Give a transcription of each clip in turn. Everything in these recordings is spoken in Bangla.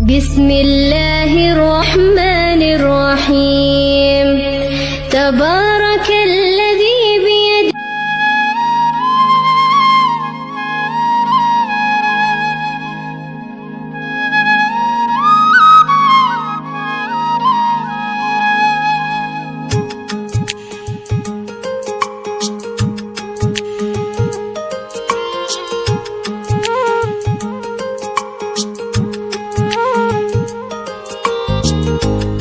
বিসমিল্লাহির রহমানির রহিম তাবারাকাল্লাযী বিয়াদিহি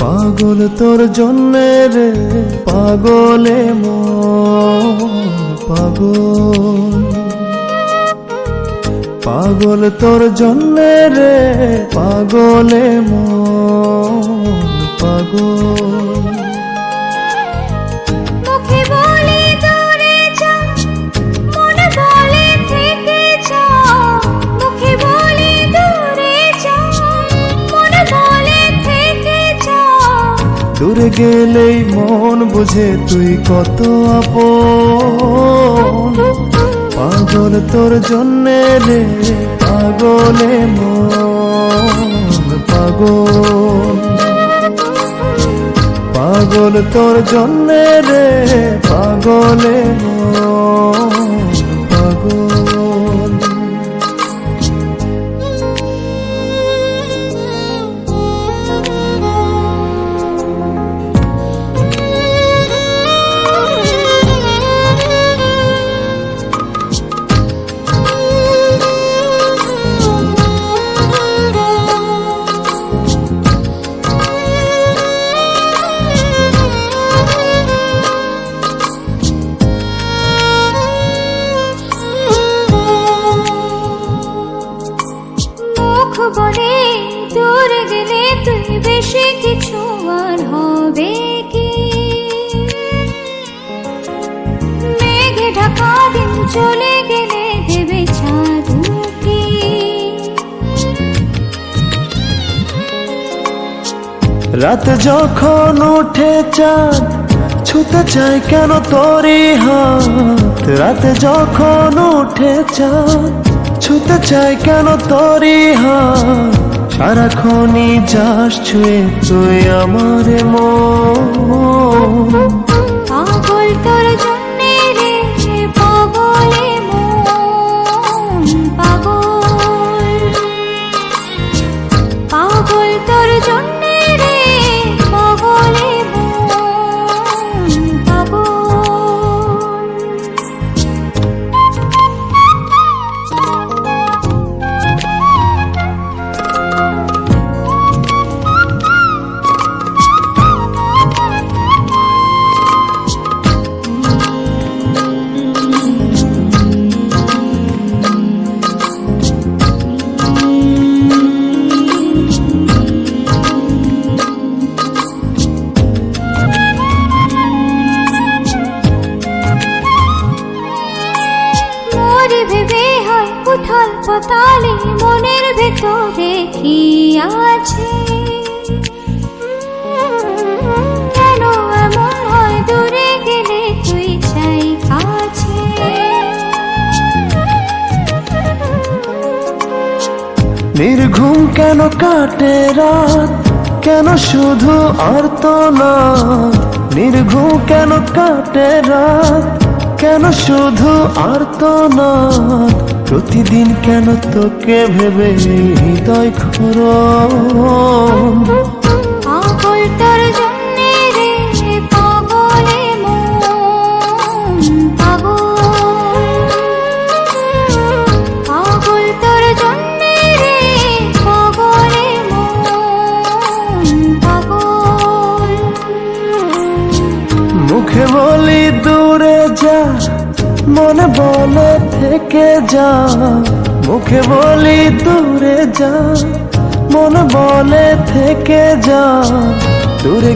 পাগল তোর জন্যে রে পাগলে মন পাগল, পাগল তোর জন্যে রে পাগলে মন পাগল। মুখে বলে দূরে যা, মনে বলে থেকে যা। মুখে বলে দূরে যা, মনে বলে থেকে যা। দূরে গেলেই মন বুঝে তুই কত আপন, পাগল তোর জন্যে রে পাগলে মন পাগল, পাগল তোর জন্যে রে পাগলে মন পাগল। বলে দূরে গেলে তুই বেশি কিছু আর হবে কি? মেঘে ঢাকা দিন চলে গেলে দেবে চাঁদ কি? রাত যখন উঠে চাঁদ ছুতে চায় কেন তোরই হাত, রাত যখন উঠে চাঁদ ছুতে চায় কেন তোরই হাত। সারাক্ষণই যাস ছুঁয়ে তুই আমার মন, পাগল তোর জন্যে রে পাগলে মন পাগল, পাগল তোর জন্যে রে পাগলে মন পাগল। ভেবে হয় উথাল পাতালে মনের ভেতরে কি আছে? কেন এমন হয় দূরে গেলে তুই চাই কাছে? নির্ঘুম কেন কাটে রাত, কেন শুধু আর্তনাদ। নির্ঘুম কেন কাটে রাত, কেন শুধু আর্তনাদ। প্রতিদিন কেন তোকে ভেবে হৃদয় ক্ষরণ, পাগল তোর জন্যে রে পাগলে মন পাগল, পাগল তোর জন্যে রে পাগলে মন পাগল। মুখে বলি দূরে যা, মনে বলে থেকে যা। মুখে বলি দূরে যা, মনে বলে থেকে যা। দূরে